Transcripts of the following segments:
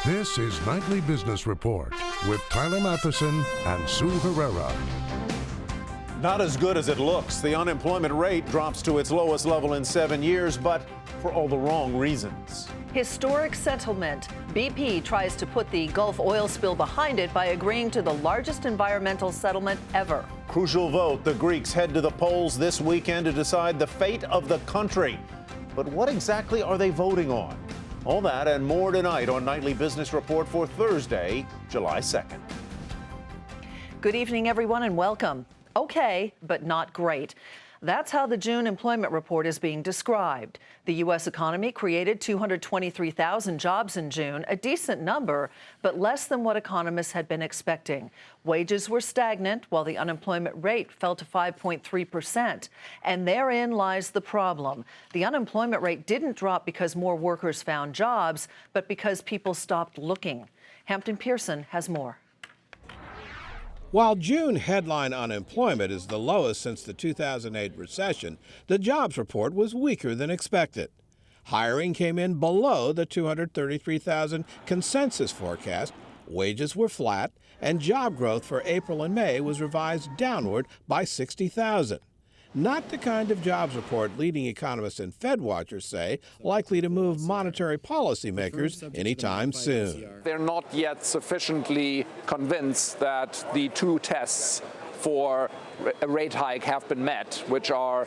This is Nightly Business Report with Tyler Matheson and Sue Herrera. Not as good as it looks. The unemployment rate drops to its lowest level in 7 years, but for all the wrong reasons. Historic settlement. BP tries to put the Gulf oil spill behind it by agreeing to the largest environmental settlement ever. Crucial vote. The Greeks head to the polls this weekend to decide the fate of the country. But what exactly are they voting on? All that and more tonight on Nightly Business Report for Thursday, July 2nd. Good evening, everyone, and welcome. Okay, but not great. That's how the June employment report is being described. The U.S. economy created 223,000 jobs in June, a decent number, but less than what economists had been expecting. Wages were stagnant, while the unemployment rate fell to 5.3%. And therein lies the problem. The unemployment rate didn't drop because more workers found jobs, but because people stopped looking. Hampton Pearson has more. While June headline unemployment is the lowest since the 2008 recession, the jobs report was weaker than expected. Hiring came in below the 233,000 consensus forecast, wages were flat, and job growth for April and May was revised downward by 60,000. Not the kind of jobs report leading economists and Fed watchers say likely to move monetary policymakers anytime soon. They're not yet sufficiently convinced that the two tests for a rate hike have been met, which are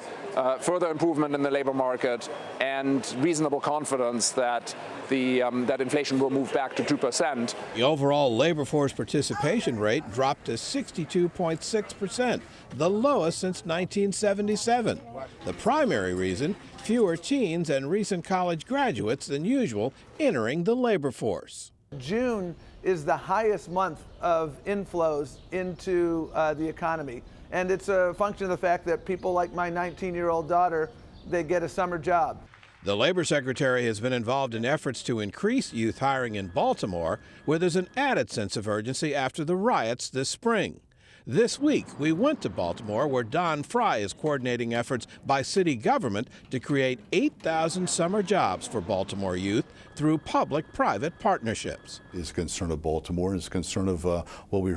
further improvement in the labor market and reasonable confidence that that inflation will move back to 2%. The overall labor force participation rate dropped to 62.6%, the lowest since 1977. The primary reason, fewer teens and recent college graduates than usual entering the labor force. June is the highest month of inflows into the economy. And it's a function of the fact that people like my 19-year-old daughter, they get a summer job. The Labor Secretary has been involved in efforts to increase youth hiring in Baltimore, where there's an added sense of urgency after the riots this spring. This week, we went to Baltimore, where Don Fry is coordinating efforts by city government to create 8,000 summer jobs for Baltimore youth through public-private partnerships. It's a concern of Baltimore. It's a concern of what we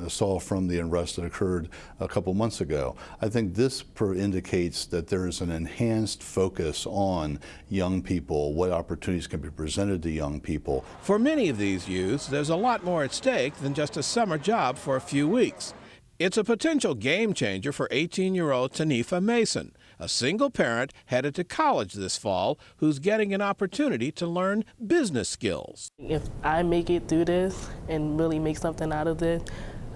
saw from the unrest that occurred a couple months ago. I think this indicates that there is an enhanced focus on young people, what opportunities can be presented to young people. For many of these youths, there's a lot more at stake than just a summer job for a few weeks. It's a potential game changer for 18-year-old Tanifa Mason, a single parent headed to college this fall who's getting an opportunity to learn business skills. If I make it through this and really make something out of this,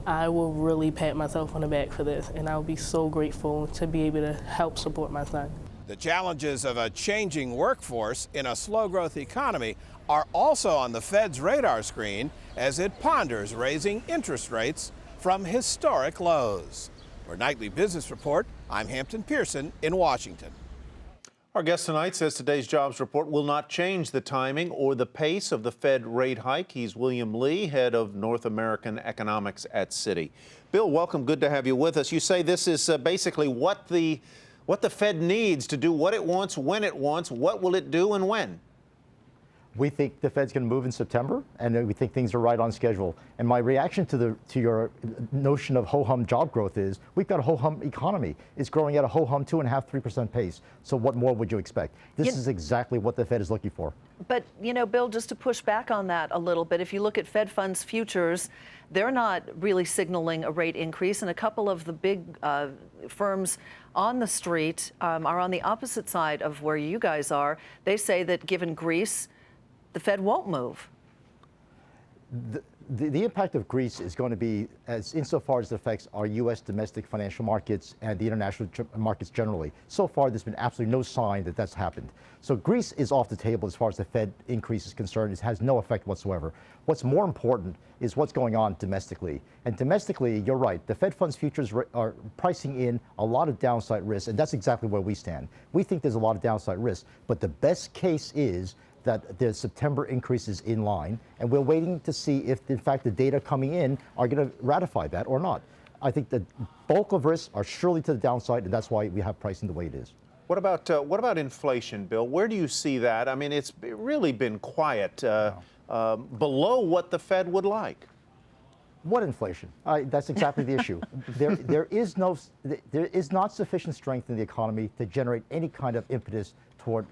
I will really pat myself on the back for this, and I'll be so grateful to be able to help support my son. The challenges of a changing workforce in a slow-growth economy are also on the Fed's radar screen as it ponders raising interest rates from historic lows. For Nightly Business Report, I'm Hampton Pearson in Washington. Our guest tonight says today's jobs report will not change the timing or the pace of the Fed rate hike. He's William Lee, head of North American Economics at Citi. Bill, welcome. Good to have you with us. You say this is basically what the Fed needs to do what it wants, when it wants. What will it do and when? We think the Fed's going to move in September, and we think things are right on schedule. And my reaction to your notion of ho-hum job growth is we've got a ho-hum economy. It's growing at a ho-hum 2.5–3% pace. So what more would you expect? This is exactly what the Fed is looking for. But, you know, Bill, just to push back on that a little bit, if you look at Fed funds futures, they're not really signaling a rate increase. And a couple of the big firms on the street are on the opposite side of where you guys are. They say that given Greece, the Fed won't move. The impact of Greece is going to be insofar as it affects our U.S. domestic financial markets and the international markets generally. So far, there's been absolutely no sign that that's happened. So Greece is off the table as far as the Fed increase is concerned. It has no effect whatsoever. What's more important is what's going on domestically. And domestically, you're right, the Fed funds futures are pricing in a lot of downside risk, and that's exactly where we stand. We think there's a lot of downside risk, but the best case is that the September increase is in line, and we're waiting to see if, in fact, the data coming in are going to ratify that or not. I think the bulk of risks are surely to the downside, and that's why we have pricing the way it is. What about inflation, Bill? Where do you see that? I mean, it's really been quiet, below what the Fed would like. What inflation? That's exactly the issue. There is not sufficient strength in the economy to generate any kind of impetus toward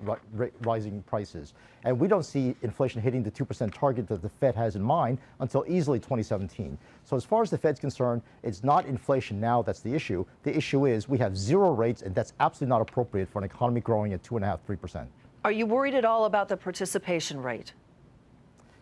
rising prices. And we don't see inflation hitting the 2% target that the Fed has in mind until easily 2017. So as far as the Fed's concerned, it's not inflation now that's the issue. The issue is we have zero rates, and that's absolutely not appropriate for an economy growing at 2.5%, 3%. Are you worried at all about the participation rate?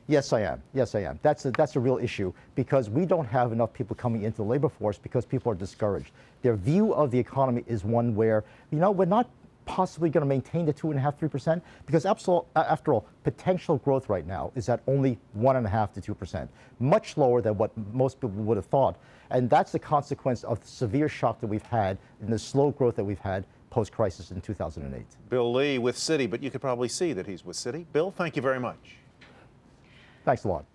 Yes, I am. Yes, I am. That's a real issue because we don't have enough people coming into the labor force because people are discouraged. Their view of the economy is one where, we're not possibly going to maintain the 2.5%, 3% because after all, potential growth right now is at only 1.5% to 2%, much lower than what most people would have thought. And that's the consequence of the severe shock that we've had and the slow growth that we've had post-crisis in 2008. Bill Lee with Citi, but you could probably see that he's with Citi. Bill, thank you very much. Thanks a lot.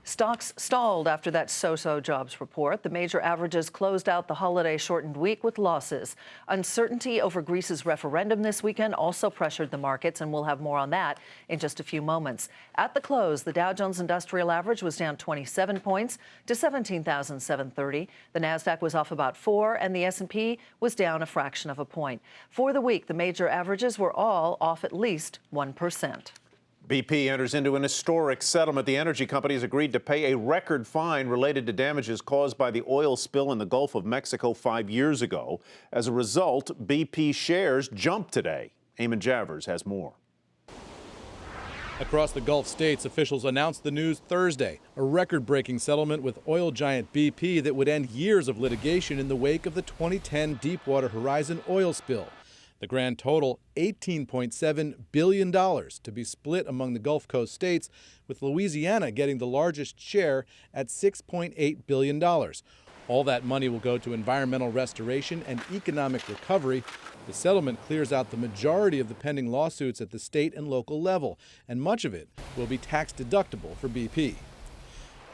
Stocks stalled after that so-so jobs report. The major averages closed out the holiday-shortened week with losses. Uncertainty over Greece's referendum this weekend also pressured the markets, and we'll have more on that in just a few moments. At the close, the Dow Jones Industrial Average was down 27 points to 17,730. The Nasdaq was off about 4, and the S&P was down a fraction of a point. For the week, the major averages were all off at least 1%. BP enters into an historic settlement. The energy company has agreed to pay a record fine related to damages caused by the oil spill in the Gulf of Mexico 5 years ago. As a result, BP shares jumped today. Eamon Javers has more. Across the Gulf states, officials announced the news Thursday, a record-breaking settlement with oil giant BP that would end years of litigation in the wake of the 2010 Deepwater Horizon oil spill. The grand total, $18.7 billion, to be split among the Gulf Coast states, with Louisiana getting the largest share at $6.8 billion. All that money will go to environmental restoration and economic recovery. The settlement clears out the majority of the pending lawsuits at the state and local level, and much of it will be tax deductible for BP.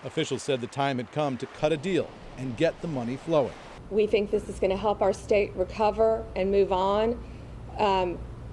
Officials said the time had come to cut a deal and get the money flowing. We think this is going to help our state recover and move on.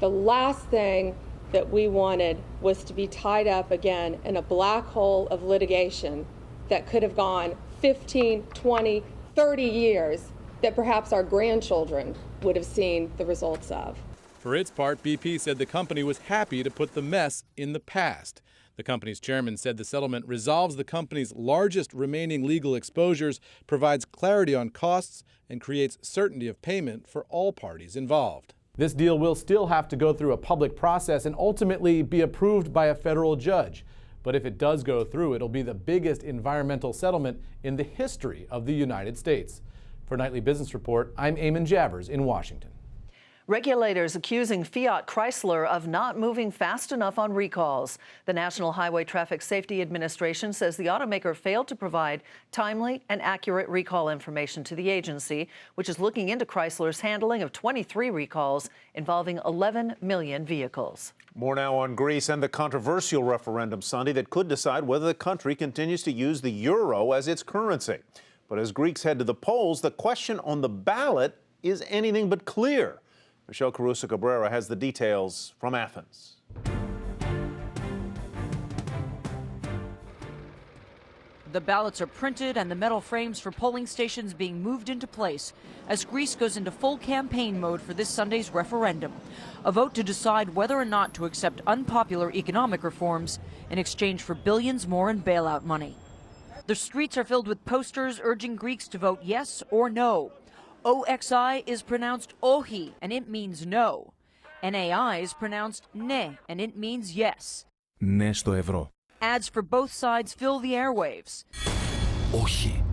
The last thing that we wanted was to be tied up again in a black hole of litigation that could have gone 15, 20, 30 years that perhaps our grandchildren would have seen the results of. For its part, BP said the company was happy to put the mess in the past. The company's chairman said the settlement resolves the company's largest remaining legal exposures, provides clarity on costs, and creates certainty of payment for all parties involved. This deal will still have to go through a public process and ultimately be approved by a federal judge. But if it does go through, it'll be the biggest environmental settlement in the history of the United States. For Nightly Business Report, I'm Eamon Javers in Washington. Regulators accusing Fiat Chrysler of not moving fast enough on recalls. The National Highway Traffic Safety Administration says the automaker failed to provide timely and accurate recall information to the agency, which is looking into Chrysler's handling of 23 recalls involving 11 million vehicles. More now on Greece and the controversial referendum Sunday that could decide whether the country continues to use the euro as its currency. But as Greeks head to the polls, the question on the ballot is anything but clear. Michelle Caruso-Cabrera has the details from Athens. The ballots are printed and the metal frames for polling stations being moved into place as Greece goes into full campaign mode for this Sunday's referendum, a vote to decide whether or not to accept unpopular economic reforms in exchange for billions more in bailout money. The streets are filled with posters urging Greeks to vote yes or no. OXI is pronounced ohi, and it means no. NAI is pronounced ne, and it means yes. Ναι στο ευρώ. Ads for both sides fill the airwaves. Όχι.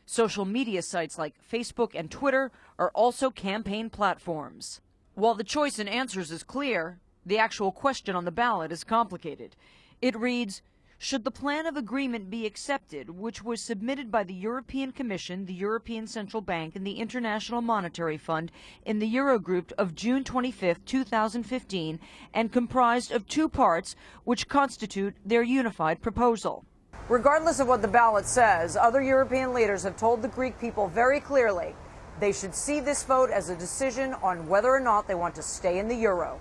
Social media sites like Facebook and Twitter are also campaign platforms. While the choice in answers is clear, the actual question on the ballot is complicated. It reads, should the plan of agreement be accepted, which was submitted by the European Commission, the European Central Bank, and the International Monetary Fund in the Eurogroup of June 25, 2015, and comprised of two parts which constitute their unified proposal? Regardless of what the ballot says, other European leaders have told the Greek people very clearly They should see this vote as a decision on whether or not they want to stay in the euro.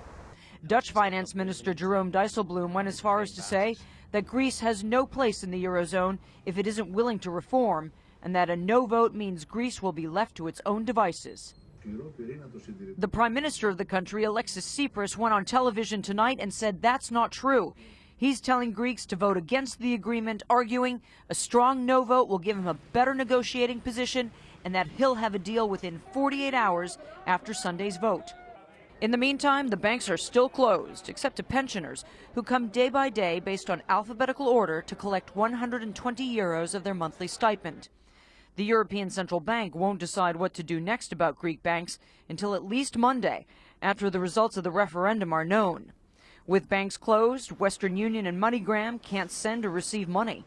Dutch Finance Minister Jerome Dijsselbloem went as far as to say that Greece has no place in the Eurozone if it isn't willing to reform, and that a no vote means Greece will be left to its own devices. The Prime Minister of the country, Alexis Tsipras, went on television tonight and said that's not true. He's telling Greeks to vote against the agreement, arguing a strong no vote will give him a better negotiating position and that he'll have a deal within 48 hours after Sunday's vote. In the meantime, the banks are still closed, except to pensioners who come day by day based on alphabetical order to collect 120 euros of their monthly stipend. The European Central Bank won't decide what to do next about Greek banks until at least Monday, after the results of the referendum are known. With banks closed, Western Union and MoneyGram can't send or receive money.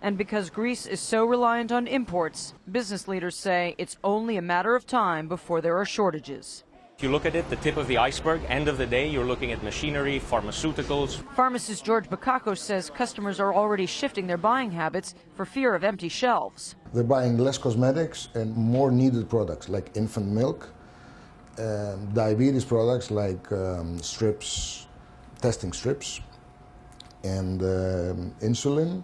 And because Greece is so reliant on imports, business leaders say it's only a matter of time before there are shortages. If you look at it, the tip of the iceberg, end of the day, you're looking at machinery, pharmaceuticals. Pharmacist George Bakakos says customers are already shifting their buying habits for fear of empty shelves. They're buying less cosmetics and more needed products like infant milk, diabetes products like strips, testing strips, and insulin.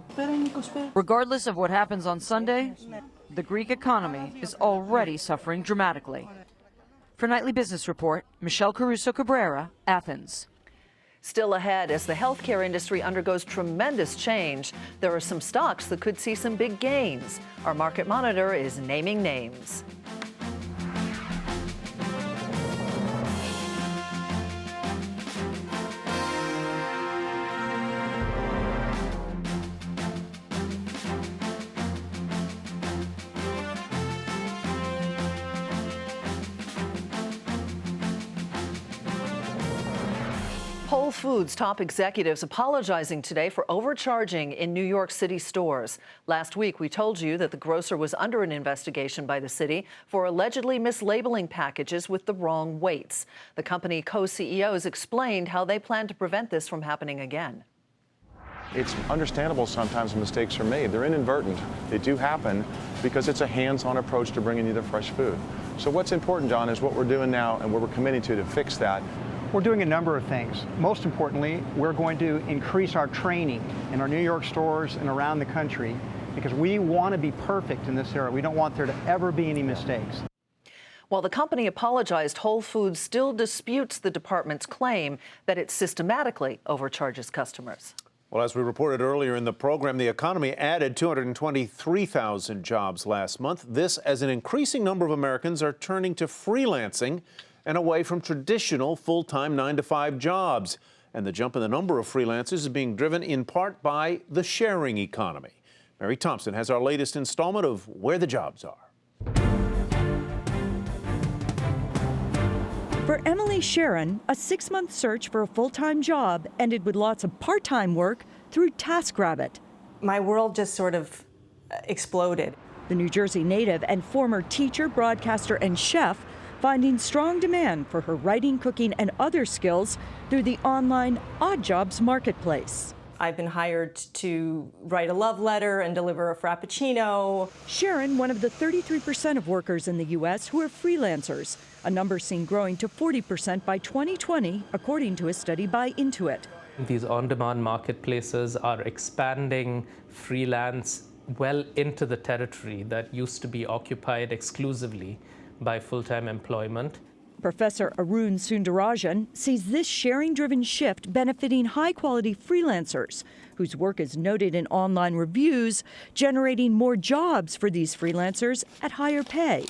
Regardless of what happens on Sunday, the Greek economy is already suffering dramatically. For Nightly Business Report, Michelle Caruso Cabrera, Athens. Still ahead, as the healthcare industry undergoes tremendous change, there are some stocks that could see some big gains. Our market monitor is naming names. Whole Foods top executives apologizing today for overcharging in New York City stores. Last week, we told you that the grocer was under an investigation by the city for allegedly mislabeling packages with the wrong weights. The company co-CEOs explained how they plan to prevent this from happening again. It's understandable sometimes mistakes are made. They're inadvertent. They do happen because it's a hands-on approach to bringing you the fresh food. So what's important, John, is what we're doing now and what we're committing to fix that. We're doing a number of things. Most importantly, we're going to increase our training in our New York stores and around the country because we want to be perfect in this area. We don't want there to ever be any mistakes. While the company apologized, Whole Foods still disputes the department's claim that it systematically overcharges customers. Well, as we reported earlier in the program, the economy added 223,000 jobs last month. This as an increasing number of Americans are turning to freelancing and away from traditional full-time 9-to-5 jobs. And the jump in the number of freelancers is being driven in part by the sharing economy. Mary Thompson has our latest installment of Where the Jobs Are. For Emily Sharon, a 6-month search for a full-time job ended with lots of part-time work through TaskRabbit. My world just sort of exploded. The New Jersey native and former teacher, broadcaster, and chef finding strong demand for her writing, cooking, and other skills through the online Odd Jobs marketplace. I've been hired to write a love letter and deliver a frappuccino. Sharon, one of the 33% of workers in the U.S. who are freelancers, a number seen growing to 40% by 2020, according to a study by Intuit. These on-demand marketplaces are expanding freelance well into the territory that used to be occupied exclusively by full-time employment. Professor Arun Sundarajan sees this sharing-driven shift benefiting high-quality freelancers, whose work is noted in online reviews, generating more jobs for these freelancers at higher pay.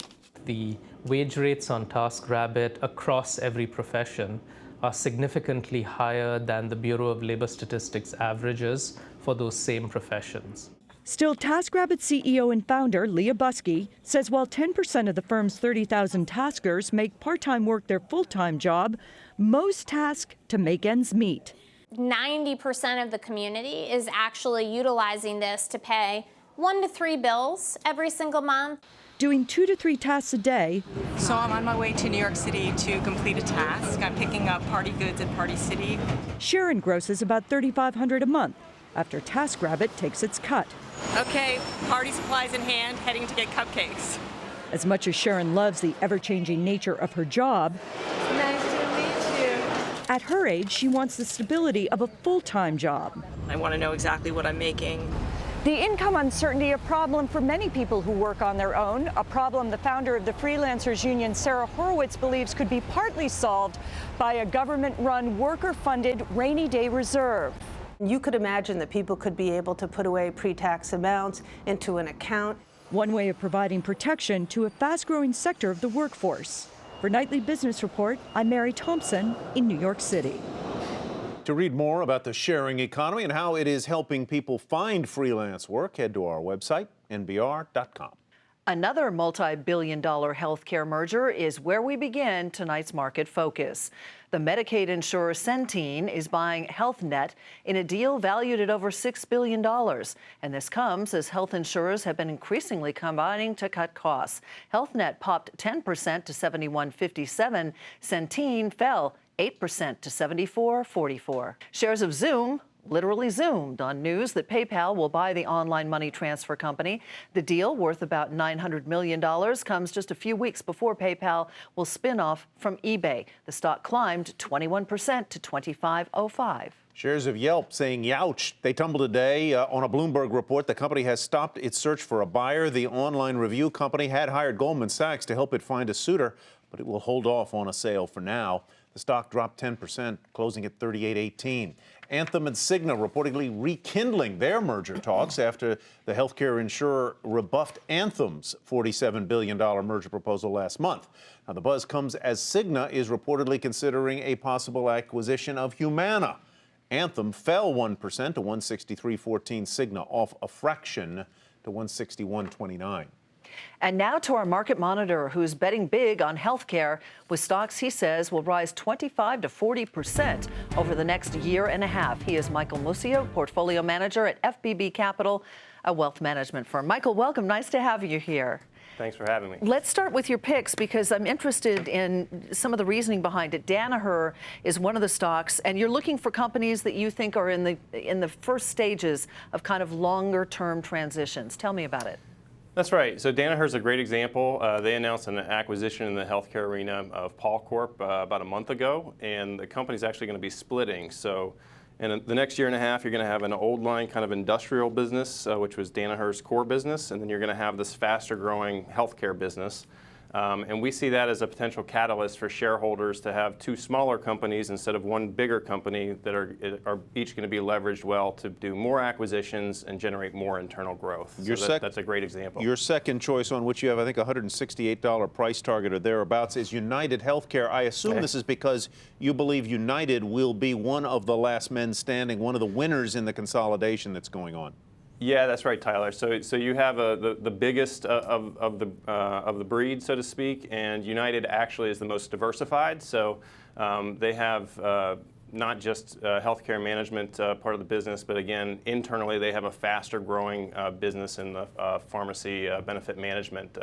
The wage rates on TaskRabbit across every profession are significantly higher than the Bureau of Labor Statistics averages for those same professions. Still, TaskRabbit CEO and founder Leah Buskey says while 10% of the firm's 30,000 taskers make part-time work their full-time job, most task to make ends meet. 90% of the community is actually utilizing this to pay 1 to 3 bills every single month. Doing 2 to 3 tasks a day. So I'm on my way to New York City to complete a task. I'm picking up party goods at Party City. Sharon grosses about $3,500 a month after TaskRabbit takes its cut. Okay, party supplies in hand, heading to get cupcakes. As much as Sharon loves the ever-changing nature of her job, Nice to meet you. at her age, she wants the stability of a full-time job. I want to know exactly what I'm making. The income uncertainty, a problem for many people who work on their own, a problem the founder of the Freelancers Union, Sarah Horowitz, believes could be partly solved by a government-run, worker-funded rainy day reserve. You could imagine that people could be able to put away pre-tax amounts into an account. One way of providing protection to a fast-growing sector of the workforce. For Nightly Business Report, I'm Mary Thompson in New York City. To read more about the sharing economy and how it is helping people find freelance work, head to our website, nbr.com. Another multi-billion-dollar healthcare merger is where we begin tonight's market focus. The Medicaid insurer Centene is buying Health Net in a deal valued at over $6 billion. And this comes as health insurers have been increasingly combining to cut costs. Health Net popped 10% to $71.57. Centene fell 8% to $74.44. Shares of Zoom literally zoomed on news that PayPal will buy the online money transfer company. The deal, worth about $900 million, comes just a few weeks before PayPal will spin off from eBay. The stock climbed 21% to $25.05. Shares of Yelp saying youch. They tumbled today on a Bloomberg report. The company has stopped its search for a buyer. The online review company had hired Goldman Sachs to help it find a suitor, but it will hold off on a sale for now. The stock dropped 10%, closing at $38.18. Anthem and Cigna reportedly rekindling their merger talks after the healthcare insurer rebuffed Anthem's $47 billion merger proposal last month. Now, the buzz comes as Cigna is reportedly considering a possible acquisition of Humana. Anthem fell 1% to $163.14. Cigna off a fraction to $161.29. And now to our market monitor, who's betting big on healthcare with stocks he says will rise 25 to 40% over the next year and a half. He is Michael Musio, portfolio manager at FBB Capital, a wealth management firm. Michael, welcome. Nice to have you here. Thanks for having me. Let's start with your picks because I'm interested in some of the reasoning behind it. Danaher is one of the stocks, and you're looking for companies that you think are in the first stages of kind of longer-term transitions. Tell me about it. That's right. So Danaher is a great example. They announced an acquisition in the healthcare arena of Paul Corp about a month ago, and the company's actually going to be splitting. So in the next year and a half, you're going to have an old line kind of industrial business, which was Danaher's core business, and then you're going to have this faster growing healthcare business. And we see that as a potential catalyst for shareholders to have two smaller companies instead of one bigger company that are each going to be leveraged well to do more acquisitions and generate more internal growth. That's a great example. Your second choice, on which you have, I think, $168 price target or thereabouts, is United Healthcare. I assume this is because you believe United will be one of the last men standing, one of the winners in the consolidation that's going on. Yeah, that's right, Tyler. So you have the biggest of the breed, so to speak, and United actually is the most diversified. So they have not just healthcare management part of the business, but again, internally they have a faster growing business in the pharmacy benefit management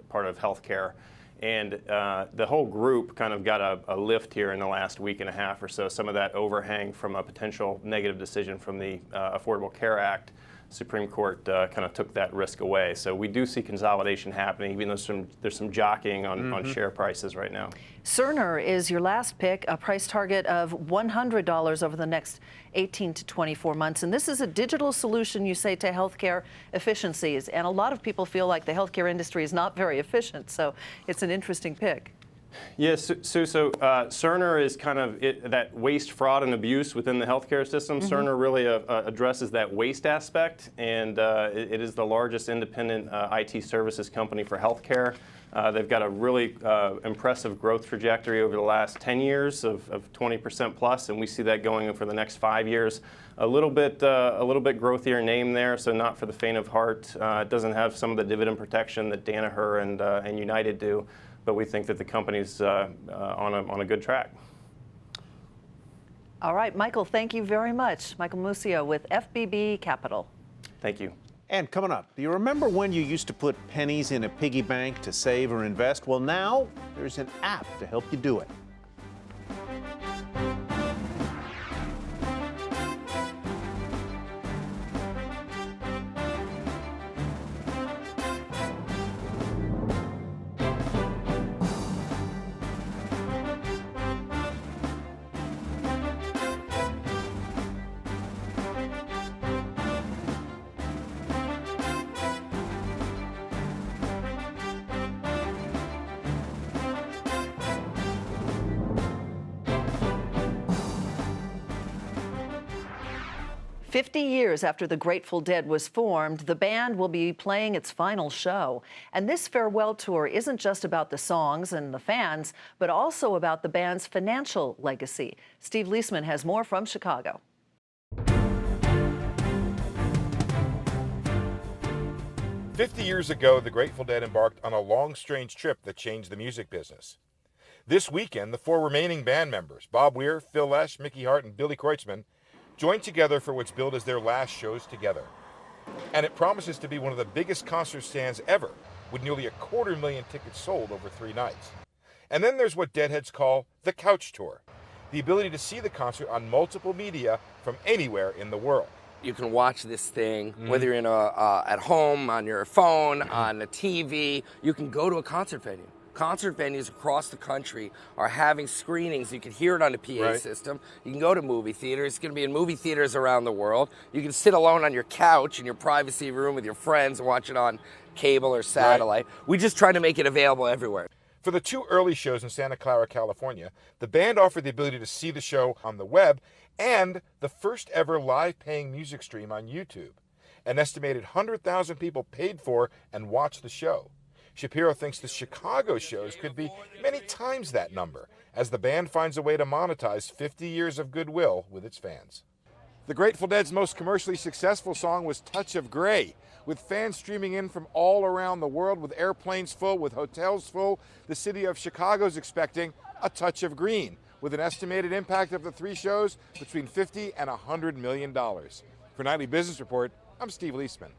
part of healthcare. And the whole group kind of got a lift here in the last week and a half or so. Some of that overhang from a potential negative decision from the Affordable Care Act. Supreme Court kind of took that risk away. So we do see consolidation happening, even though there's some jockeying on share prices right now. Cerner is your last pick, a price target of $100 over the next 18 to 24 months. And this is a digital solution, you say, to healthcare efficiencies. And a lot of people feel like the healthcare industry is not very efficient. So it's an interesting pick. Yes, so Cerner is kind of that waste, fraud, and abuse within the healthcare system. Cerner really addresses that waste aspect, and it is the largest independent IT services company for healthcare. They've got a really impressive growth trajectory over the last 10 years of 20% plus, and we see that going for the next 5 years. A little bit growthier name there, so not for the faint of heart. It doesn't have some of the dividend protection that Danaher and United do. But we think that the company's on a good track. All right, Michael, thank you very much. Michael Musio with FBB Capital. Thank you. And coming up, do you remember when you used to put pennies in a piggy bank to save or invest? Well, now there's an app to help you do it. 50 years after the Grateful Dead was formed, the band will be playing its final show. And this farewell tour isn't just about the songs and the fans, but also about the band's financial legacy. Steve Leisman has more from Chicago. "50 years ago, the Grateful Dead embarked on a long, strange trip that changed the music business. This weekend, the 4 remaining band members, Bob Weir, Phil Lesh, Mickey Hart, and Billy Kreutzmann, joined together for what's billed as their last shows together. And it promises to be one of the biggest concert stands ever, with nearly 250,000 tickets sold over 3 nights. And then there's what Deadheads call the Couch Tour, the ability to see the concert on multiple media from anywhere in the world. You can watch this thing, whether you're at home, on your phone, on a TV. You can go to a concert venue. Concert venues across the country are having screenings. You can hear it on the PA system. You can go to movie theaters. It's going to be in movie theaters around the world. You can sit alone on your couch in your privacy room with your friends and watch it on cable or satellite. We just try to make it available everywhere. For the 2 early shows in Santa Clara, California, the band offered the ability to see the show on the web and the first ever live paying music stream on YouTube. An estimated 100,000 people paid for and watched the show. Shapiro thinks the Chicago shows could be many times that number, as the band finds a way to monetize 50 years of goodwill with its fans. The Grateful Dead's most commercially successful song was Touch of Grey. With fans streaming in from all around the world, with airplanes full, with hotels full, the city of Chicago's expecting a touch of green, with an estimated impact of the 3 shows between $50 and $100 million. For Nightly Business Report, I'm Steve Leisman.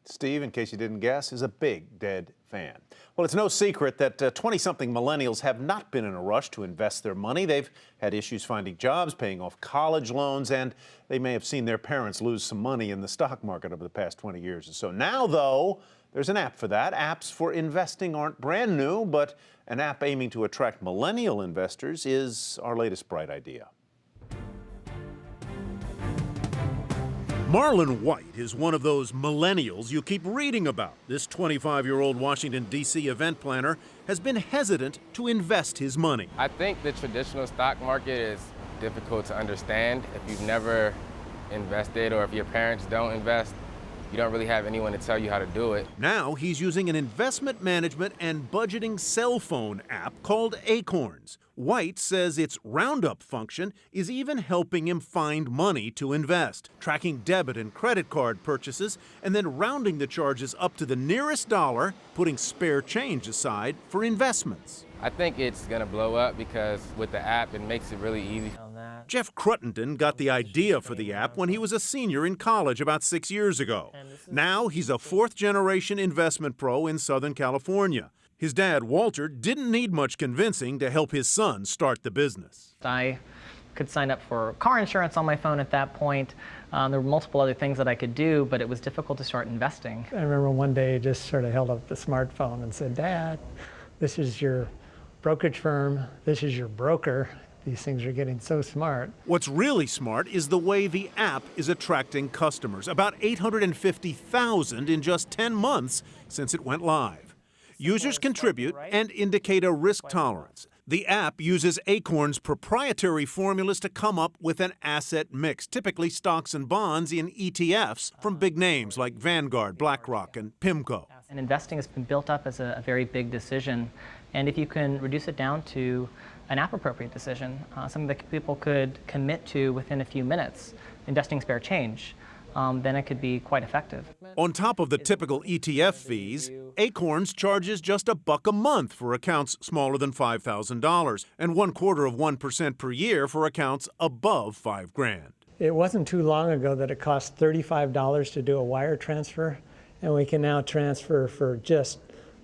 Steve, in case you didn't guess, is a big Dead fan. Well, it's no secret that 20-something millennials have not been in a rush to invest their money. They've had issues finding jobs, paying off college loans, and they may have seen their parents lose some money in the stock market over the past 20 years or so. Now, though, there's an app for that. Apps for investing aren't brand new, but an app aiming to attract millennial investors is our latest bright idea. Marlon White is one of those millennials you keep reading about. This 25-year-old Washington, D.C. event planner has been hesitant to invest his money. I think the traditional stock market is difficult to understand. If you've never invested or if your parents don't invest, you don't really have anyone to tell you how to do it. Now he's using an investment management and budgeting cell phone app called Acorns. White says its roundup function is even helping him find money to invest, tracking debit and credit card purchases, and then rounding the charges up to the nearest dollar, putting spare change aside for investments. I think it's going to blow up because with the app, it makes it really easy. Jeff Cruttenden got the idea for the app when he was a senior in college about 6 years ago. Now he's a 4th-generation investment pro in Southern California. His dad, Walter, didn't need much convincing to help his son start the business. I could sign up for car insurance on my phone at that point. There were multiple other things that I could do, but it was difficult to start investing. I remember one day he just sort of held up the smartphone and said, "Dad, this is your brokerage firm, this is your broker. These things are getting so smart." What's really smart is the way the app is attracting customers, about 850,000 in just 10 months since it went live. Users contribute and indicate a risk tolerance. The app uses Acorn's proprietary formulas to come up with an asset mix, typically stocks and bonds in ETFs from big names like Vanguard, BlackRock, and PIMCO. And investing has been built up as a very big decision. And if you can reduce it down to an app-appropriate decision, something that people could commit to within a few minutes, investing spare change, then it could be quite effective. On top of the typical ETF fees, Acorns charges just $1 a month for accounts smaller than $5,000 and 0.25% per year for accounts above $5,000. It wasn't too long ago that it cost $35 to do a wire transfer, and we can now transfer for just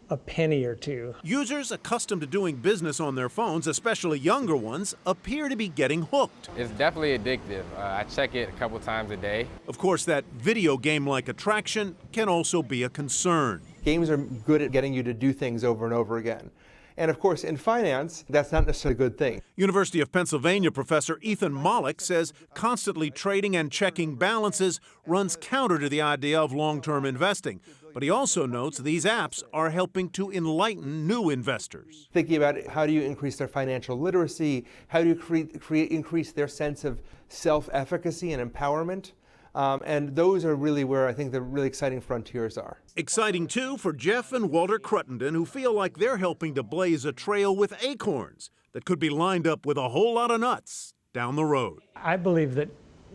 a penny or two. Users accustomed to doing business on their phones, especially younger ones, appear to be getting hooked. It's definitely addictive. I check it a couple times a day. Of course, that video game-like attraction can also be a concern. Games are good at getting you to do things over and over again. And of course, in finance, that's not necessarily a good thing. University of Pennsylvania professor Ethan Mollick says constantly trading and checking balances runs counter to the idea of long-term investing. But he also notes these apps are helping to enlighten new investors. Thinking about how do you increase their financial literacy, how do you increase their sense of self-efficacy and empowerment. And those are really where I think the really exciting frontiers are. Exciting, too, for Jeff and Walter Cruttenden, who feel like they're helping to blaze a trail with acorns that could be lined up with a whole lot of nuts down the road. I believe that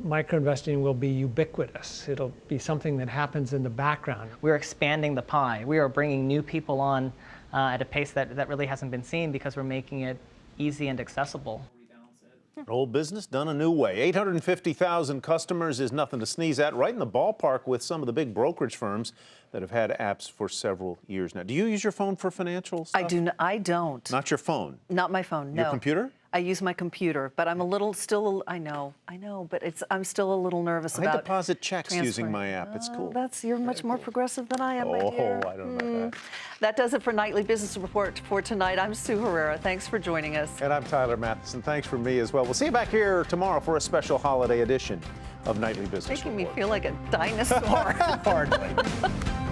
microinvesting will be ubiquitous. It'll be something that happens in the background. We're expanding the pie. We are bringing new people on at a pace that really hasn't been seen because we're making it easy and accessible. Old business done a new way. 850,000 customers is nothing to sneeze at, right in the ballpark with some of the big brokerage firms that have had apps for several years now. Do you use your phone for financial stuff? I don't. Not your phone? Not my phone, no. Your computer? I use my computer, but I'm I know, but I'm still a little nervous about I deposit checks transferring. using my app. It's cool. You're much more progressive than I am, my dear. I don't know about that. That does it for Nightly Business Report for tonight. I'm Sue Herrera. Thanks for joining us. And I'm Tyler Matheson. Thanks for me as well. We'll see you back here tomorrow for a special holiday edition of Nightly Business Making Report. me feel like a dinosaur. Hardly.